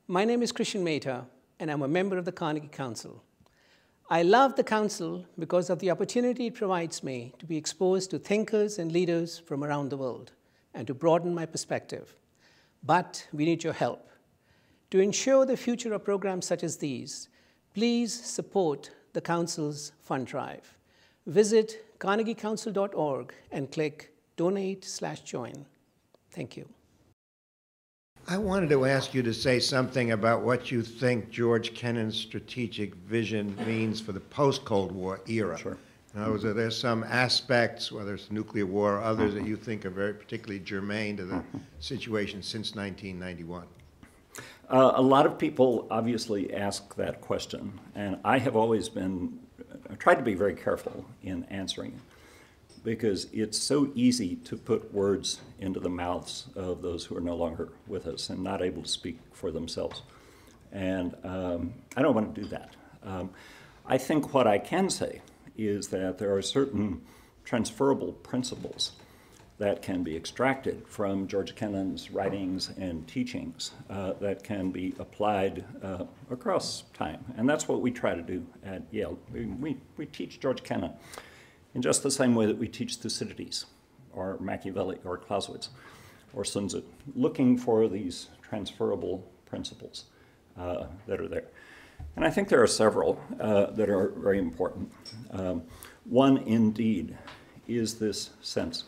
My name is Christian Mehta, and I'm a member of the Carnegie Council. I love the Council because of the opportunity it provides me to be exposed to thinkers and leaders from around the world and to broaden my perspective. But we need your help. To ensure the future of programs such as these, please support the Council's fund drive. Visit carnegiecouncil.org and click Donate/Join. Thank you. I wanted to ask you to say something about what you think George Kennan's strategic vision means for the post-Cold War era. Sure. In other words, are there some aspects, whether it's nuclear war or others, that you think are very particularly germane to the situation since 1991? A lot of people obviously ask that question, and I have always tried to be very careful in answering it, because it's so easy to put words into the mouths of those who are no longer with us and not able to speak for themselves. And I don't want to do that. I think what I can say is that there are certain transferable principles that can be extracted from George Kennan's writings and teachings that can be applied across time. And that's what we try to do at Yale. We teach George Kennan in just the same way that we teach Thucydides, or Machiavelli, or Clausewitz, or Sun Tzu, looking for these transferable principles that are there. And I think there are several that are very important. One, indeed, is this sense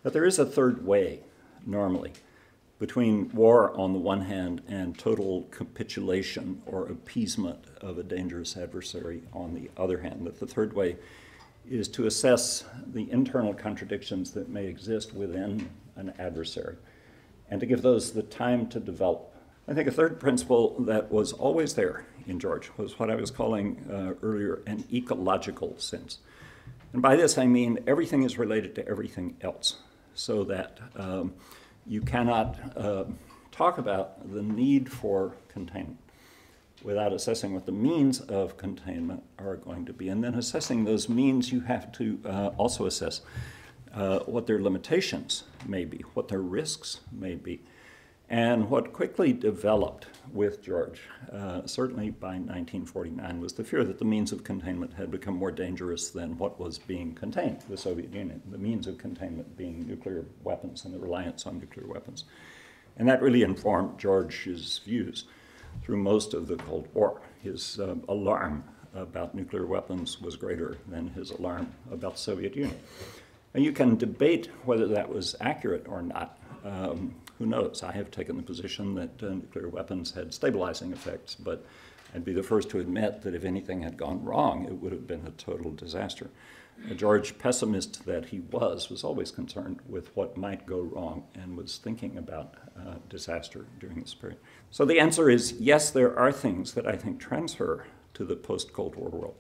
that there is a third way, normally, between war on the one hand and total capitulation or appeasement of a dangerous adversary on the other hand. That the third way is to assess the internal contradictions that may exist within an adversary and to give those the time to develop. I think a third principle that was always there in George was what I was calling earlier an ecological sense. And by this I mean everything is related to everything else, so that you cannot talk about the need for containment without assessing what the means of containment are going to be. And then assessing those means, you have to also assess what their limitations may be, what their risks may be. And what quickly developed with George, certainly by 1949, was the fear that the means of containment had become more dangerous than what was being contained, the Soviet Union, the means of containment being nuclear weapons and the reliance on nuclear weapons. And that really informed George's views through most of the Cold War. His alarm about nuclear weapons was greater than his alarm about the Soviet Union. And you can debate whether that was accurate or not. Who knows? I have taken the position that nuclear weapons had stabilizing effects, but I'd be the first to admit that if anything had gone wrong, it would have been a total disaster. George, pessimist that he was always concerned with what might go wrong and was thinking about disaster during this period. So the answer is yes, there are things that I think transfer to the post-Cold War world.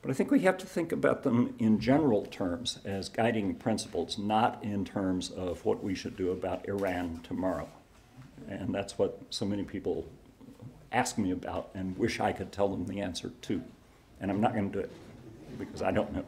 But I think we have to think about them in general terms as guiding principles, not in terms of what we should do about Iran tomorrow. And that's what so many people ask me about and wish I could tell them the answer to. And I'm not going to do it because I don't know.